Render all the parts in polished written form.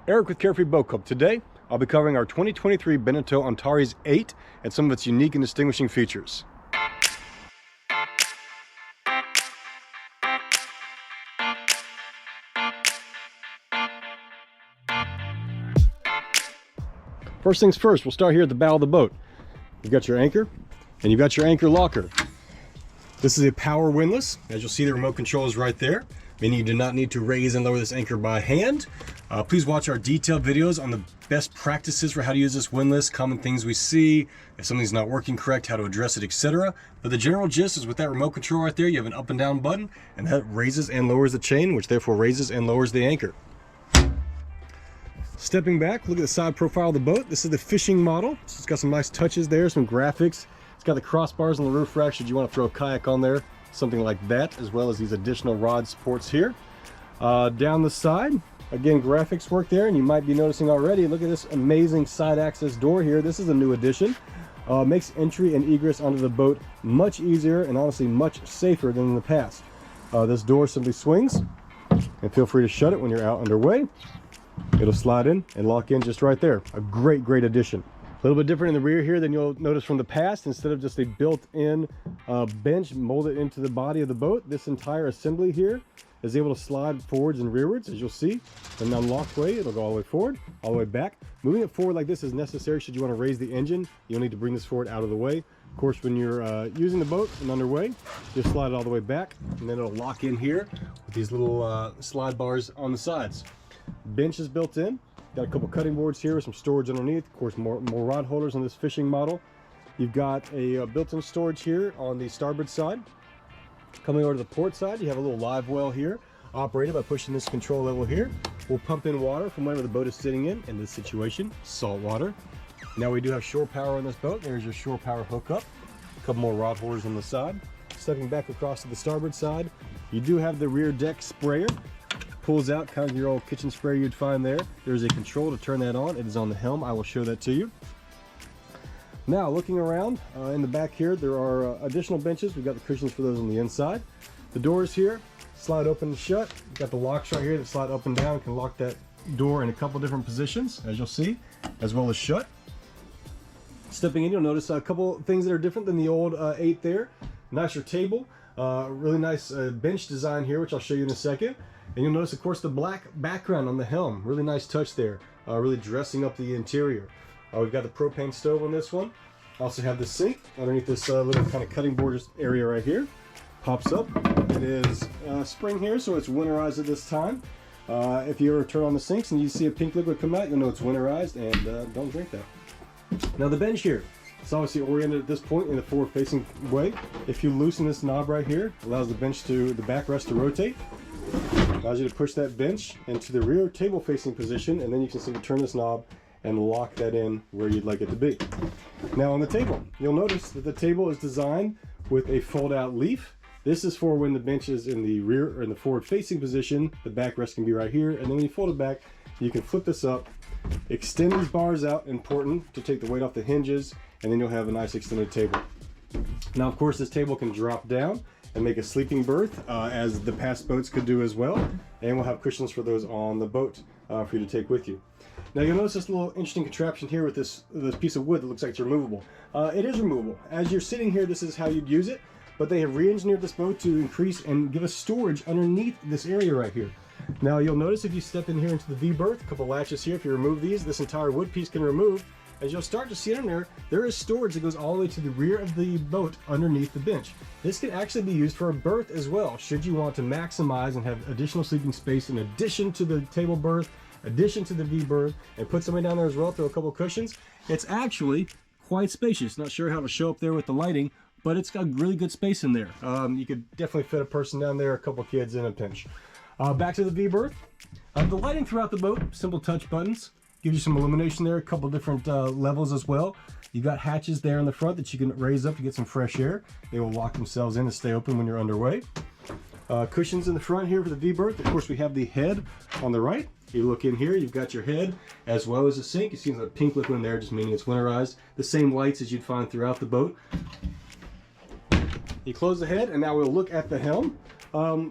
Eric with Carefree Boat Club. Today, I'll be covering our 2023 Beneteau Antares 8 and some of its unique and distinguishing features. First things first, we'll start here at the bow of the boat. You've got your anchor, and you've got your anchor locker. This is a power windlass. As you'll see, the remote control is right there, meaning you do not need to raise and lower this anchor by hand. Please watch our detailed videos on the best practices for how to use this windlass, common things we see, if something's not working correct, how to address it, etc. But the general gist is with that remote control right there, you have an up and down button, and that raises and lowers the chain, which therefore raises and lowers the anchor. Stepping back, look at the side profile of the boat. This is the fishing model. So it's got some nice touches there, some graphics. It's got the crossbars on the roof rack should you want to throw a kayak on there, something like that, as well as these additional rod supports here. Down the side, again, graphics work there, and you might be noticing already, look at this amazing side access door here. This is a new addition. Makes entry and egress onto the boat much easier and honestly much safer than in the past. This door simply swings, and feel free to shut it when you're out underway. It'll slide in and lock in just right there. A great addition. A little bit different in the rear here than you'll notice from the past. Instead of just a built-in bench molded into the body of the boat, this entire assembly here is able to slide forwards and rearwards, as you'll see. In an unlocked way, it'll go all the way forward, all the way back. Moving it forward like this is necessary should you want to raise the engine. You'll need to bring this forward out of the way. Of course, when you're using the boat and underway, just slide it all the way back, and then it'll lock in here with these little slide bars on the sides. Bench is built in. Got a couple cutting boards here with some storage underneath. Of course, more rod holders on this fishing model. You've got a built-in storage here on the starboard side. Coming over to the port side, you have a little live well here, operated by pushing this control level here. We'll pump in water from wherever the boat is sitting in this situation, salt water. Now we do have shore power on this boat. There's your shore power hookup. A couple more rod holders on the side. Stepping back across to the starboard side, you do have the rear deck sprayer. Pulls out kind of your old kitchen sprayer you'd find there. There's a control to turn that on. It is on the helm. I will show that to you. Now looking around in the back here, there are additional benches. We've got the cushions for those on the inside. The doors here slide open and shut. You've got the locks right here that slide up and down. You can lock that door in a couple different positions, as you'll see, as well as shut. Stepping in, you'll notice a couple things that are different than the old 8 there. Nicer table, really nice bench design here, which I'll show you in a second. And you'll notice, of course, the black background on the helm. Really nice touch there, really dressing up the interior. We've got the propane stove on this one. Also have the sink underneath this little kind of cutting board area right here. Pops up. It is spring here, so it's winterized at this time. If you ever turn on the sinks and you see a pink liquid come out, you'll know it's winterized, and don't drink that. Now the bench here. It's obviously oriented at this point in the forward-facing way. If you loosen this knob right here, it allows the backrest to rotate. Allows you to push that bench into the rear table facing position, and then you can simply turn this knob and lock that in where you'd like it to be. Now on the table, you'll notice that the table is designed with a fold out leaf. This is for when the bench is in the rear or in the forward facing position. The backrest can be right here, and then when you fold it back, you can flip this up, extend these bars out, important to take the weight off the hinges, and then you'll have a nice extended table. Now of course this table can drop down and make a sleeping berth, as the past boats could do as well. And we'll have cushions for those on the boat for you to take with you. Now you'll notice this little interesting contraption here with this piece of wood that looks like it's removable. It is removable. As you're sitting here, this is how you'd use it, but they have re-engineered this boat to increase and give us storage underneath this area right here. Now you'll notice if you step in here into the V-berth, a couple latches here, if you remove these, this entire wood piece can remove. As you'll start to see in there is storage that goes all the way to the rear of the boat underneath the bench. This can actually be used for a berth as well, should you want to maximize and have additional sleeping space in addition to the table berth, addition to the V-berth, and put somebody down there as well, throw a couple cushions. It's actually quite spacious. Not sure how to show up there with the lighting, but it's got really good space in there. You could definitely fit a person down there, a couple kids in a pinch. Back to the V-berth. The lighting throughout the boat, simple touch buttons. Gives you some illumination there, a couple different levels as well. You've got hatches there in the front that you can raise up to get some fresh air. They will lock themselves in and stay open when you're underway. Cushions in the front here for the V-berth. Of course, we have the head on the right. You look in here, you've got your head as well as a sink. You see the pink liquid in there, just meaning it's winterized. The same lights as you'd find throughout the boat. You close the head, and now we'll look at the helm.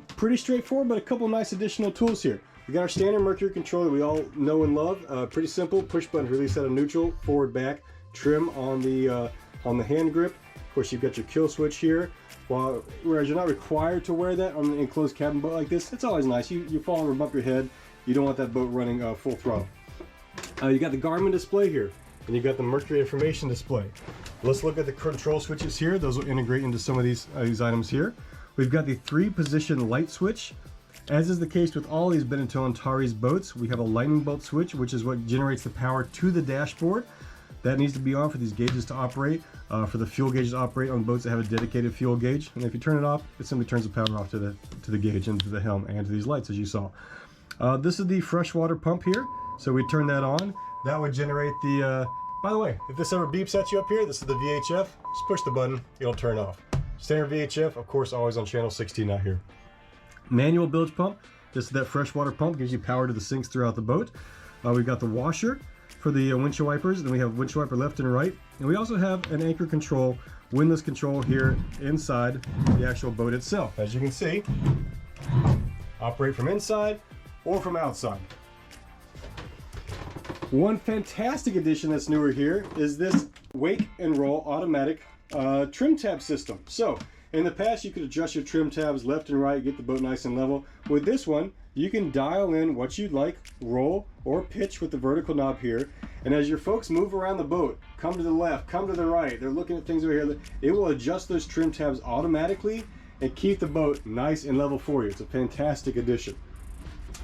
Pretty straightforward, but a couple nice additional tools here. We got our standard Mercury controller we all know and love. Pretty simple, push button to release out of neutral, forward, back, trim on the hand grip. Of course, you've got your kill switch here. Whereas you're not required to wear that on an enclosed cabin boat like this, it's always nice. You fall and bump your head. You don't want that boat running full throttle. You got the Garmin display here, and you've got the Mercury information display. Let's look at the control switches here. Those will integrate into some of these items here. We've got the 3-position light switch. As is the case with all these Beneteau and Antares boats, we have a lightning bolt switch, which is what generates the power to the dashboard. That needs to be on for these gauges to operate, for the fuel gauges to operate on boats that have a dedicated fuel gauge. And if you turn it off, it simply turns the power off to the gauge and to the helm and to these lights, as you saw. This is the freshwater pump here. So we turn that on. That would generate the, by the way, if this ever beeps at you up here, this is the VHF. Just push the button, it'll turn off. Standard VHF, of course, always on channel 16 out here. Manual bilge pump. This is that freshwater pump, gives you power to the sinks throughout the boat. We've got the washer for the windshield wipers, then we have windshield wiper left and right, and we also have an anchor control, windlass control here inside the actual boat itself. As you can see, operate from inside or from outside. One fantastic addition that's newer here is this wake and roll automatic trim tab system. So in the past, you could adjust your trim tabs left and right, get the boat nice and level. With this one, you can dial in what you'd like, roll or pitch with the vertical knob here. And as your folks move around the boat, come to the left, come to the right, they're looking at things over here, it will adjust those trim tabs automatically and keep the boat nice and level for you. It's a fantastic addition.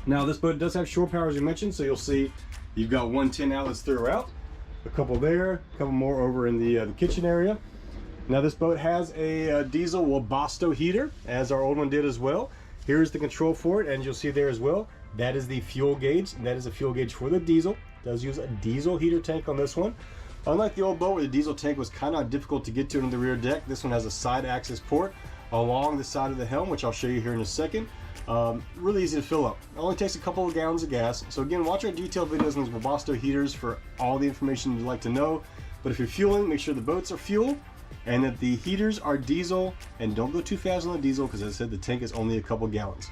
Now this boat does have shore power, as you mentioned, so you'll see you've got 110 outlets throughout, a couple there, a couple more over in the kitchen area. Now this boat has a diesel Webasto heater, as our old one did as well. Here's the control for it, and you'll see there as well, that is the fuel gauge, and that is a fuel gauge for the diesel. It does use a diesel heater tank on this one. Unlike the old boat where the diesel tank was kind of difficult to get to on the rear deck, this one has a side access port along the side of the helm, which I'll show you here in a second. Really easy to fill up. It only takes a couple of gallons of gas. So again, watch our detailed videos on these Webasto heaters for all the information you'd like to know. But if you're fueling, make sure the boats are fuel and that the heaters are diesel, and don't go too fast on the diesel because, as I said, the tank is only a couple gallons.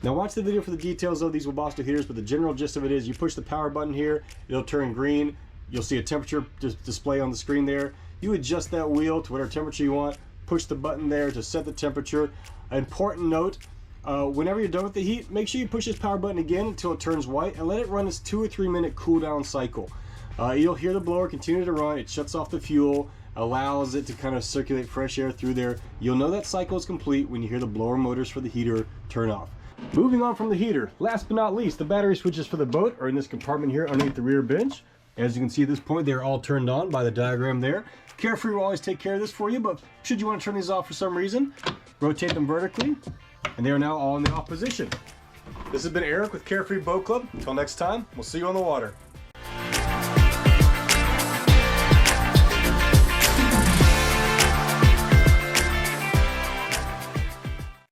Now watch the video for the details of these Webasto heaters, but the general gist of it is you push the power button here, it'll turn green. You'll see a temperature display on the screen there. You adjust that wheel to whatever temperature you want, push the button there to set the temperature. An important note, whenever you're done with the heat, make sure you push this power button again until it turns white and let it run this 2 or 3 minute cool down cycle. You'll hear the blower continue to run, it shuts off the fuel, allows it to kind of circulate fresh air through there. You'll know that cycle is complete when you hear the blower motors for the heater turn off. Moving on from the heater, last but not least, the battery switches for the boat are in this compartment here underneath the rear bench. As you can see at this point, they're all turned on by the diagram there. Carefree will always take care of this for you, but should you want to turn these off for some reason, rotate them vertically, and they are now all in the off position. This has been Eric with Carefree Boat Club. Until next time, we'll see you on the water.